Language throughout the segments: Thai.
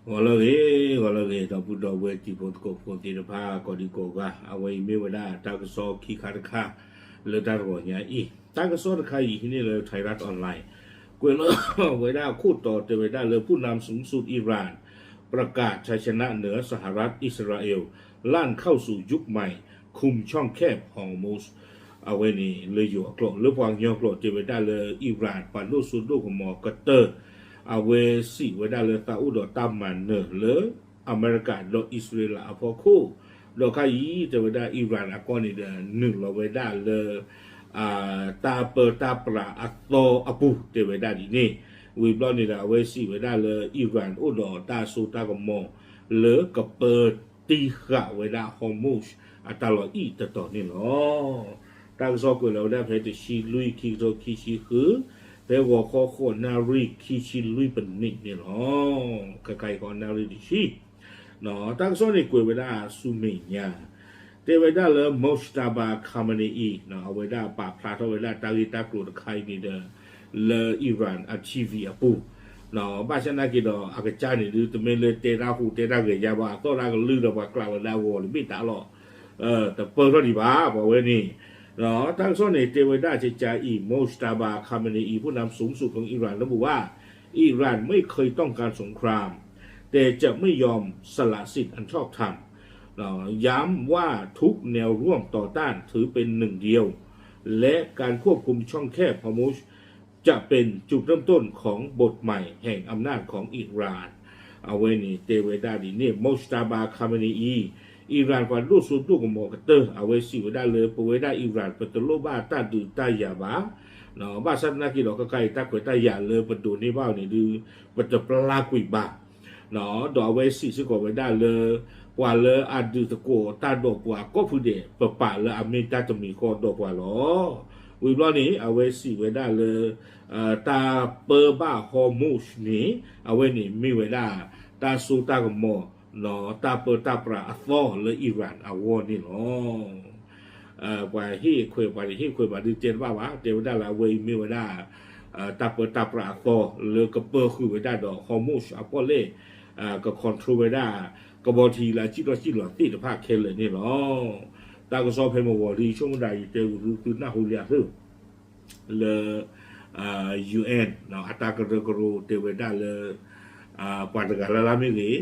Walage da buda weti pot ko ti da pa ko di ko ga awai me wada ta ko so ki kha kha le da ro nya I ta ko so da kha I ni le Thai Rat online กวนเวลาคู่ต่อเวลาเลยผู้นำสูงสุดอิหร่านประกาศชัยชนะเหนือสหรัฐอิสราเอลล่านเข้าสู่ยุคใหม่คุมช่องแคบฮอร์มุสเอาไว้นี่เลยอยู่กลหรือวางยอกลเวลาเลยอิหร่านปันลูกสุดลูกของมอกเตอร์เอาไว้สิเวลาเลยซาอุดตามมันเนอหรืออเมริกาดอิสราเอลพอคู่ดอกขยี้เวลาอิหร่านก่อนนี่เดือนหนึ่งเราเวลาเลยตาเปิดตาปราอัตโตอปุเทวดาดีนี่วิบลอนี่ละเวสีเวดาเลยอิหร่านอุดรตาสูตากมอเหลือกับเปิดตีขะเวดาฮอร์มุสอัตลออีตต่อนี่เนาะตั้งซอกเราได้เพจชีลุยคีโรคีชีคือเพจว่าข้อข้อนารีคีชีลุยเป็นนี่นี่เนาะใครๆก็นารีดิชีเนาะตั้งซอกนี่กุยเวดาสุเมียเทวดาเลยมอสตาบาคามานีเนาะเอาเวดาปาพลาทเอาเวดาตาลิตากรูดใครนี่เด้อเลยอิหร่านอาชีวีอปูเนาะบ้านฉันนักกิโลอากาศนี่ดูแต่เมื่อเลยเตราหูเตระเกยาบ้าตัวเราก็ลือเราว่ากล่าวแล้ววอลไม่ตาหรอกแต่เปิดก็ดีบ้าบอกไว้นี่เนาะทั้งส่วนในเทวดาจะจ่ายมอสตาบาคามานีผู้นำสูงสุดของอิหร่านระบุว่าอิหร่านไม่เคยต้องการสงครามแต่จะไม่ยอมสละสิทธิ์อันชอบธรรมย้ำว่าทุกแนวร่วมต่อต้านถือเป็นหนึ่งเดียวและการควบคุมช่องแคบฮอร์มุสจะเป็นจุดเริ่มต้นของบทใหม่แห่งอำนาจของอิหร่านเอาไว้นี่เตเวดาดีเนี่ยมอสตาบาคาเมนีอิหร่านกว่าลูกสุดลูกของมอกเตอร์เอาไว้สิเวดาเลยปเวดาอิหร่านปัตตโลบ้าต้าดูต้ายาบาเนาะบ้าสัตนักกิโลก็ไกลตาเกิดต้ายาเลยประตูนี้บ้านี่ดูปัตตปลากุยบาเนาะดอกไว้สิกว่าเวดาเลยว่าเลยอาดูตะโกตาดอกว่าก็พูดเดปะปะเลยอเมริกาจะมีข้อดอกว่าหรอวิบล้อนี้เอาไว้สิเวดาเลยตาเปอร์บ้าฮอร์มุสนี้เอาไว้นี่มีเวดาตาสูตากมอเนาะตาเปอร์ตาปราอัฟอเลยอิหร่านเอาวนี่เนาะว่าที่คุยว่าดูเจนว่าวะเจนเวดาละเวมีเวดาตาเปอร์ตาปราอัฟอเลยก็เปอร์คือเวดาดอกฮอร์มุสอัฟอเล่ก็คอนโทรเวดาก็บางทีละจิตหลอติดภาคเคเลยนี่หรอตาก็สอบให้มาวอรีช่วงใดเจอคือหน้าหุเรียคือเลยUN เนาะอัตรากระกรูเทวดาเลยปาตกาลาลามิลี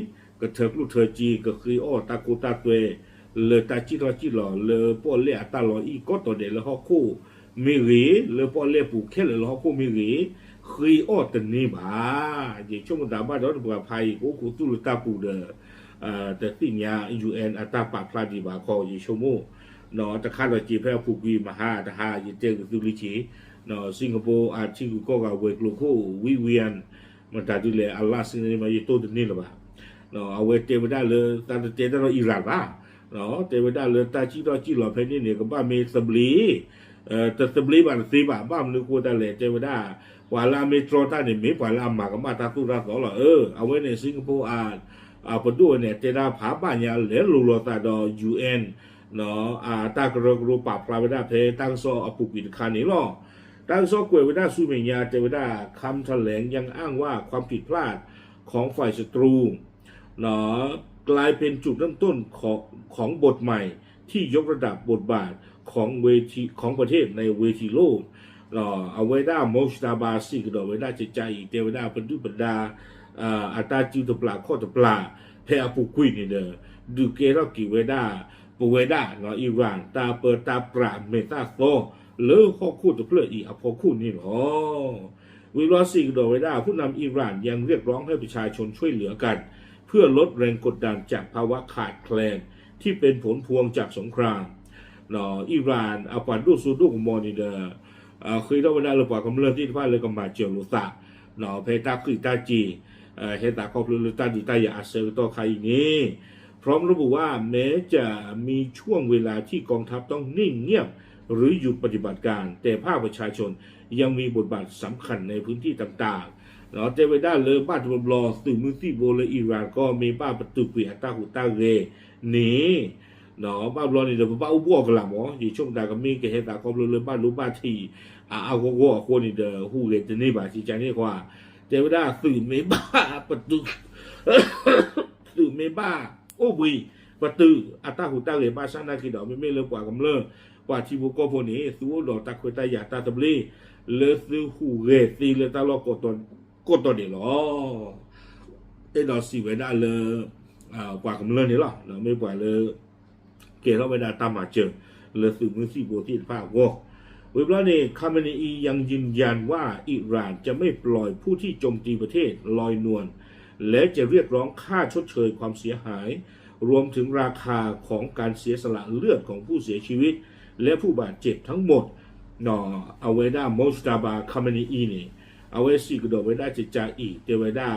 ก็เธอลูกเธอจีก็คืออ้อตากูตาตัวเลยตาจิตหล่อเลยป้อเล่ตาหล่ออีก็ตัวเด็กแล้วเขาคู่มิลีเลยป้อเล่ปูแค่เลยเขาคู่มิลีคืออ้อตันนี้บ้าอย่างช่วงดาบ้าเราตัวภัยกูตุลตาปูเดอแต่ที่เนี้ย UN อัตราปากพลาดีบาคอยี่ชั่วโมงเนาะแต่ข้าเราจีแพ้ผูกวีมาหาแต่หายี่เจอตุลิชีเนาะสิงคโปร์อาชิกุก็กับเวกลูโควิเวียนมันตัดดูแลอัลลาห์สิ่งนี้มาอยู่ตัวนี้หรือเปล่าเนาะเอาไว้เตะไม่ได้เลยตาเตะได้เราอิหร่านบ้าเนาะเตะไม่ได้เลยตาจีเราจีหล่อเพนนี่เนี่ยก็บ้าเมสบลีแต่สบลีบ้านซีบ้าบ้ามันนึกว่าได้เลยเตะไม่ได้ว่าลาเมโทรต้าเนี่ยมีว่าลามากับมาตาตุราสอหรอเอาไว้ในสิงคโปร์ปดูเนี่ยเจดาผาบ้านยาเหลือลูโลตาดอ UN เนาะตากระกรูปาพลาเวดาเพตั้งโซอปุกิดคานิลอตั้งโซกวยเวดาซูเมียเจเวดาคำแถลงยังอ้างว่าความผิดพลาดของฝ่ายศัตรูเนาะกลายเป็นจุดเริ่มต้นของบทใหม่ที่ยกระดับบทบาทของเวทีของประเทศในเวทีโลกเอาเวดามอสตาบาซิกดอเวดาเจใจเทวดาปดุปดาอัตราจิวตปลาข้อตปลาเพอปุกุยนี่เด้อดูเกลกิเวดาปเวดาเนาะอิหร่านตาเปิดตาปราเมตาโซเลือข้อคู่ตะเพลอีอพอคู่นี่หรอวิลาซิกดอเวดาผู้นำอิหร่านยังเรียกร้องให้ประชาชนช่วยเหลือกันเพื่อลดแรงกดดันจากภาวะขาดแคลนที่เป็นผลพวงจากสงครามเนาะอิหร่านอาปันดูซูดูกมอนี่เด้อเคยได้เวลาเราปล่อยกำเนิดที่พาเลยกำมาเจียวลุตาเนาะเพตาคือตาจีเฮตาครอบครัวตาดีตายาเซลต่อใครนี้พร้อมระบุว่าแม้จะมีช่วงเวลาที่กองทัพต้องนิ่งเงียบหรือหยุดปฏิบัติการแต่ภาคประชาชนยังมีบทบาทสำคัญในพื้นที่ต่างๆเนาะเจเวด้าเลยบ้านบลอสื่อมือที่โบเลยอิหร่านก็มีบ้านประตูปีอัตาหุตาเรนี้เนาะบ้านบลอนี่เดี๋ยวบ้านอุบวกันละหมออยู่ช่วงดากับมีเกเฮตาครอบครัวเลยบ้านรู้บ้านที่เอาโก้คนนี่เดี๋ยวหูเรนจะนี่บ่าชี้แจงนี่ว่าเจวดาสื่อไม่บ้าประตู từ mê ba ô bì và từ ta hụt ta lệ ba sang na khi đó mê lơ quả cầm lơ quả chi vô cô phô ní xuống đỏ ta khơi ta giả ta tập li lơ sư hủ ghê ti lơ ta lo cột tuần để lo cái đó xì với đã lơ quả cầm lơ đấy lọ nó mê quả lơ kể nó với đã tam mà chờ lơ sưมือสี่โบที่ฟ้าโวเว็บแล้วเนี่ยคาเมนียังยืนยันว่าอิหร่านจะไม่ปล่อยผู้ที่โจมตีประเทศลอยนวลและจะเรียกร้องค่าชดเชยความเสียหายรวมถึงราคาของการเสียสละเลือดของผู้เสียชีวิตและผู้บาดเจ็บทั้งหมดเอาไว้ได้มอสตาบาคาเมนีนี่เอาไว้สิกระโดดไว้ได้จะจ่าอีกเดี๋ยวไว้ได้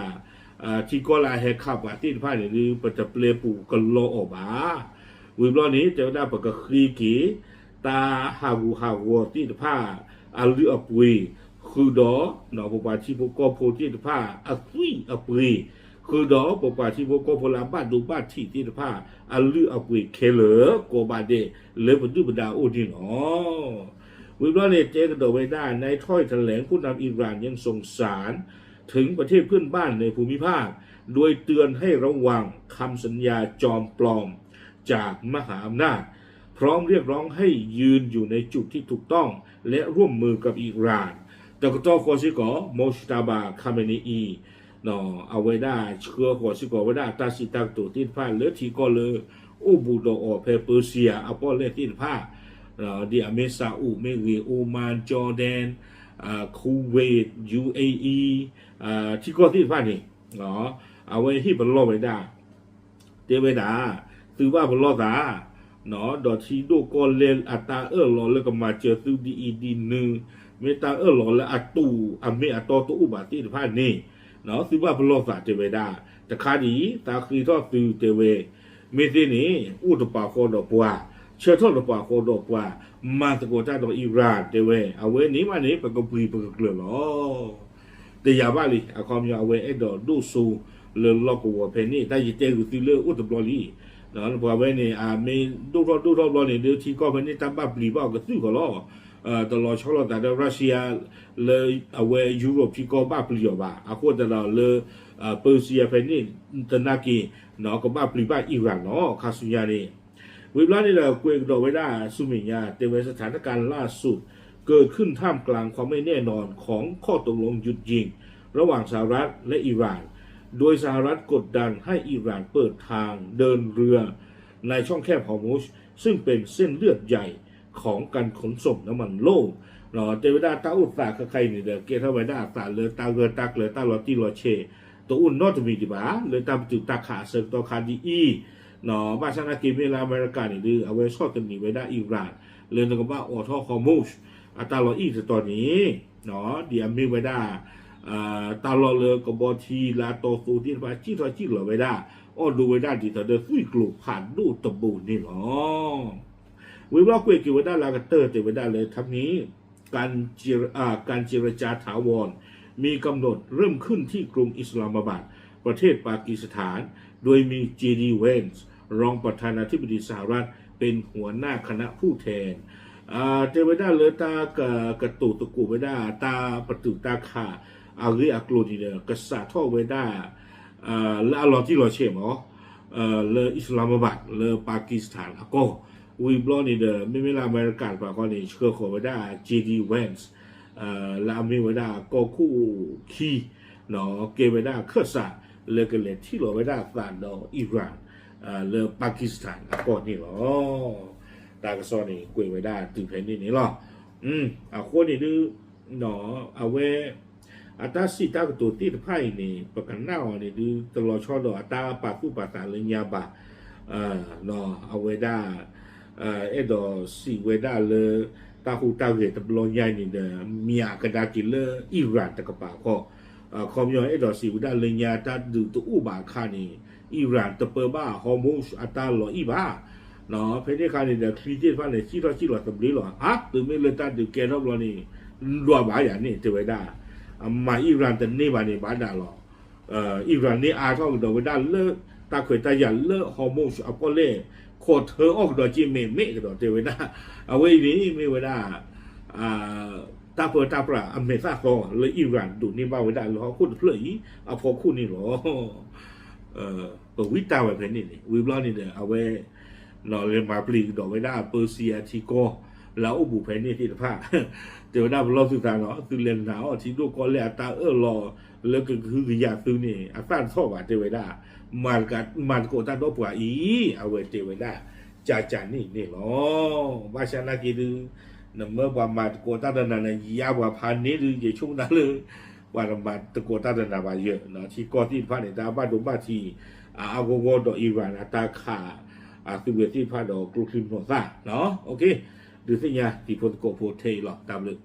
ที่ก็ลาแหกขับว่าที่ผ่านหรือปัจจุบันปูกันโลออกมาเว็บแล้วนี้เดี๋ยวได้ปกครีกีตาฮาวูที่ผ้าอาลืออปุยคือดอหนอปปาชิโปโกโพที่ผ้าอาซุยอปุยคือดอปปาชิโปโกโพลาบ้านดูบ้านที่ผ้าอาลืออปุยเคเลโกบาเดเลบดูบดาโอดินอ๋อวิบลาเนเจกระโดดไปได้ในถ้อยแถลงผู้นำอิหร่านยังส่งสารถึงประเทศเพื่อนบ้านในภูมิภาคโดยเตือนให้ระวังคำสัญญาจอมปลอมจากมหาอำนาจพร้อมเรียกร้องให้ยืนอยู่ในจุดที่ถูกต้องและร่วมมือกับอิหร่านแต่ก็ต้องขอสิกอมอชตาบาคาเมนีเอาไว้ได้เชื่อขอสิกอไว้ได้ตาสิตักตัวที่ผ้าเลือทีก็เลยอุบูโดอเพเปอร์เซียเอาป้อนเล่ที่ผ้าดิอาเมซาอุเมรีโอมานจอร์แดนคูเวตUAE ที่ก็ที่ผ้านี่เอาไว้ที่บรรลุไว้ได้เดี๋ยวไว้ได้ถือว่าบรรลุได้ดอทีโดก็เลนอัตราหล่อแล้วก็มาเจอซื้อดีหนึ่งเมตาหล่อแล้วอัตูเมอัตตัวอุบัติเหตุนี่ซื้อว่าบรรลุได้เจอไว้ได้แต่คดีตาคือทอดซื้อเจอไว้เมตินี่อุตปาโคดอกว่าเชื่อทอดปาโคดอกว่ามาตะโกนจากอิหร่านเจอไว้เอาไว้นี้มานี้ปะกบุยปะกเกลือหรอแต่อย่าบ้าเลยเอาความยาวไว้ไอ้ดอกดูซูเลือล็อกวัวเพนนี่แต่ยิ่งเจอซื้อเลืออุตบลีพอไว้เนี่ยมีดูรอบเนี่ยเดี๋ยวที่ก็เป็นนี่ตั้งบ้าปลีบ้าก็ซื้อเขาล้อตลอดช่วงแต่รัสเซียเลยเอาไว้ยุโรปที่ก็บ้าปลีบ้าคนแต่เราเลยเปอร์เซียเป็นนี่ตะนักีก็บ้าปลีบ้าอิหร่านคาสุญญานี่เวลานี่เราคุยกันไว้ได้สุมิญาแต่ในสถานการณ์ล่าสุดเกิดขึ้นท่ามกลางความไม่แน่นอนของข้อตกลงหยุดยิงระหว่างสหรัฐและอิหร่านโดยสหรัฐกดดันให้อิหร่านเปิดทางเดินเรือในช่องแคบฮอร์มุซซึ่งเป็นเส้นเลือดใหญ่ของการขนส่งน้ำมันโลกเจเวดาตาอุตสาใครนี่เด้อเกทเวดาตาเลตาเกตักเลตาลอติลอเชตัวอุ่นนอตมีดิบาเลยตามจุดตาขาเซตอคาดีอีบ้านชนะกิเมลาอเมริกานี่ดื้อเอาไว้ชอบกันนี่ไว้ได้อิหร่านเลยนึกว่าออทอฮอร์มุซตาลออีตอนนี้เดี๋ยวมีไว้ได้ตลอดเลยกับบอทีลาโตสูที่ว่าจี้ทอจี้เหลือไว้ได้ดูไว้ได้ที่เธอเดินซุยกลุ่มผ่านดูตะบูนี่หรอวิวาคุยกันไว้ได้ลากเตอร์แต่ไว้ได้เลยทั้งนี้การเจรจาถาวรมีกำหนดเริ่มขึ้นที่กรุงอิสลามบัดประเทศปากีสถานโดยมีเจดีเวนส์รองประธานาธิบดีสหรัฐเป็นหัวหน้าคณะผู้แทนเจไว้ได้เลยตากระตุตะกูไว้ได้ตาประตูตาขาอาลีอักลูดีเนี่ยกษัตริย์ท่อไว้ได้และอัลลอฮ์ที่เราเชื่อมั้เลอิสลามบัดเลปากีสถานก็วิบลอนี่เด้อไม่เวลาอเมริกันป่ะก็นี่เชื่อขอไว้ได้เจดีเวนส์และอเมริไว้ได้ก็คู่คีเกไว้ได้เครือสัตว์เลกันเลยที่เราไว้ได้สานอิหร่านเลปากีสถานก็นี่หรอตากระซอนี่กุยไว้ได้ตื่นเพนนี่หรอคนนี่ดื้อเอาไว้ตาสิตากตัวที่ไพ่นี่ประกันหน้านี่ดูตลอดช่อดอกตาปากผู้ปากตาเลยยาบะเอาไว้ได้ดอสิไว้ได้เลยตาหูตาเหตุตลอดใหญ่นี่เด้อมีอากระดากิเลอิหร่านตะกะปาก็คอมยอดอสิไว้ได้เลยยาตาดูตัวอุบาคานี่อิหร่านตะเปบ้าฮอร์โมนตาหล่ออีบ้าเพนเดคานี่เด้อคลีเจฟ้าเนี่ยชี้รอตะบลีหรอตื่นไม่เลยตาดูแกรอบรอนี่รัวบ้าอย่างนี้จะไว้ได้มาอิหร่านแต่นี่บานี่บาดาหรออิหร่านนี่อาเขาดอกไว้ได้เลิกตาเคยตาหยันเลิกฮอร์โมนอัปโกเล่โคตรเธอออกดอกจีเมก็ดอกเจไว้ได้เอาไว้นี้ไม่ไว้ได้ตาเปิดตาปลาอเมซาโซเลยอิหร่านดูนี่บ้าไว้ได้หรอคุณเพลย์เอาพอคุณนี่หรอ ตัววิตาไว้เพนนี่วิบล้อนี่เนี่ยเอาไว้นอเรียนมาปลีกดอกไว้ได้เปอร์เซียทีโกแล้วอุบุเพนนี่ที่ผ้าเดี๋ยวได้รอบสุดท้ายเนาะคือเรียนหนาวที่ลูกก็เลยตารอแล้วก็คืออยากซื้อนี่อาสั้นชอบว่าเจไว้ได้มันโกตันตัวปัวอีเอาไว้เจไว้ได้จ่านี่เนาะว่าฉันนักกีฬาเมื่อว่ามันโกตันนั่นยาว่าพันนี้หรือจะช่วงนั้นเลยว่ามันตะโกตันนั่นมาเยอะเนาะที่ก่อนที่พันเนี่ยตาบ้านดูบ้านที่อาโกโกดอีวานตาขาตัวเวทีพันดอกกลุ่มหัวซ่าเนาะโอเคดูสิเนี่ยที่พลโกโพเทหรอกตามเลย